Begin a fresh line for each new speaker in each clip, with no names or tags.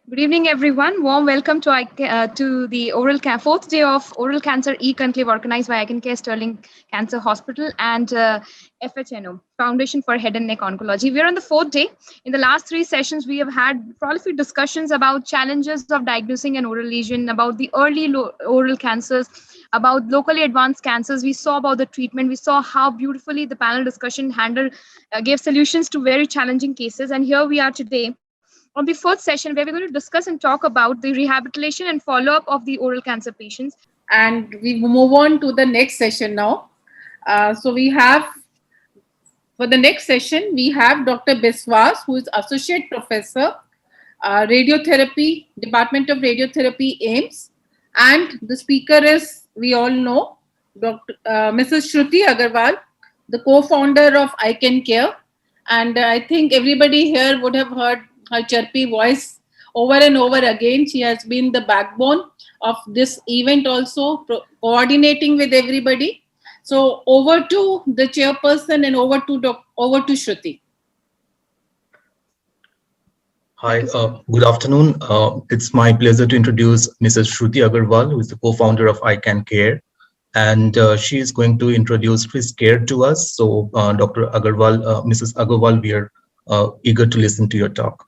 Good evening, everyone. Warm welcome to the fourth day of Oral Cancer E-Conclave organized by ICANN Sterling Cancer Hospital and FHNO, Foundation for Head and Neck Oncology. We are on the fourth day. In the last three sessions, we have had prolific discussions about challenges of diagnosing an oral lesion, about the early oral cancers, about locally advanced cancers. We saw about the treatment. We saw how beautifully the panel discussion gave solutions to very challenging cases. And here we are today on the fourth session where we're going to discuss and talk about the rehabilitation and follow-up of the oral cancer patients.
And we move on to the next session now. So we have, for the next session, we have Dr. Biswas, who is Associate Professor, Radiotherapy, Department of Radiotherapy, AIIMS. And the speaker is, we all know, Mrs. Shruti Agarwal, the co-founder of ICANN. And I think everybody here would have heard her chirpy voice over and over again. She has been the backbone of this event also, coordinating with everybody. So over to the chairperson and over to Shruti.
Hi, good afternoon. It's my pleasure to introduce Mrs. Shruti Agarwal, who is the co-founder of ICANN. And she is going to introduce CRISCare to us. So Dr. Agarwal, Mrs. Agarwal, we are eager to listen to your talk.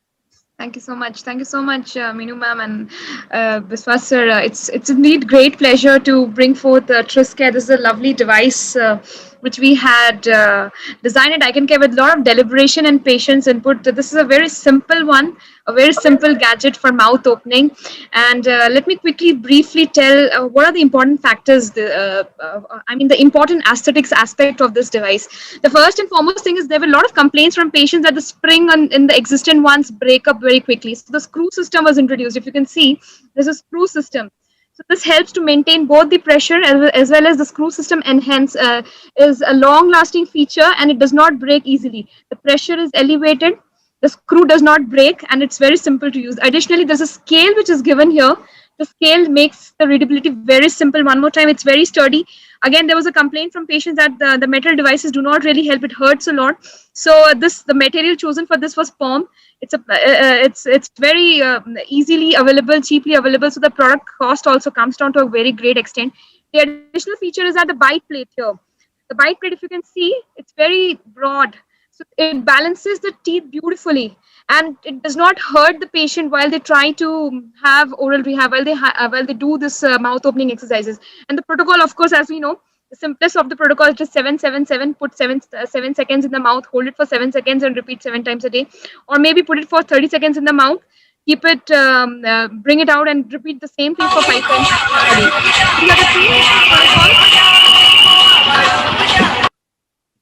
Thank you so much. Thank you so much, Meenu ma'am and Biswas sir. It's indeed great pleasure to bring forth CRISCare. This is a lovely device which we had designed at ICANN with a lot of deliberation and patience input. This is a very simple one, a very simple gadget for mouth opening. And let me quickly briefly tell what are the important factors, the important aesthetics aspect of this device. The first and foremost thing is there were a lot of complaints from patients that the spring in the existing ones break up very quickly. So the screw system was introduced. If you can see, there's a screw system. So this helps to maintain both the pressure as well as the screw system enhance is a long-lasting feature and it does not break easily. The pressure is elevated, the screw does not break, and it's very simple to use. Additionally, there's a scale which is given here. The scale makes the readability very simple. One more time, it's very sturdy. Again, there was a complaint from patients that the metal devices do not really help. It hurts a lot. So the material chosen for this was POM. It's very easily available, cheaply available. So the product cost also comes down to a very great extent. The additional feature is that the bite plate here. The bite plate, if you can see, it's very broad. So it balances the teeth beautifully, and it does not hurt the patient while they try to have oral rehab, while they do this mouth opening exercises. And the protocol, of course, as we know, the simplest of the protocol is just 7-7-7. Put 7 seconds in the mouth, hold it for 7 seconds, and repeat 7 times a day. Or maybe put it for 30 seconds in the mouth, keep it, bring it out, and repeat the same thing for 5 times a day. These are the two protocols.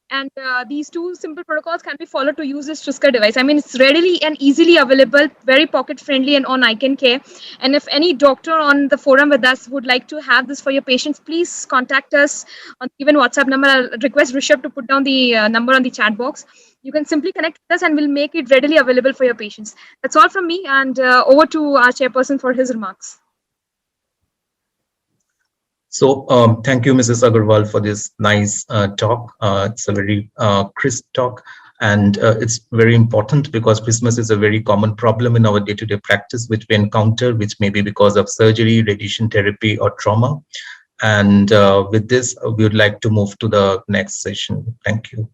And these two simple protocols can be followed to use this CRISCare device. I mean, it's readily and easily available, very pocket friendly, and on ICANN. And if any doctor on the forum with us would like to have this for your patients, please contact us on the given WhatsApp number. I'll request Rishabh to put down the number on the chat box. You can simply connect with us and we'll make it readily available for your patients. That's all from me, and over to our chairperson for his remarks.
So thank you, Mrs. Agarwal, for this nice talk. It's a very crisp talk, and it's very important because Christmas is a very common problem in our day-to-day practice, which we encounter, which may be because of surgery, radiation therapy, or trauma. And with this, we would like to move to the next session. Thank you.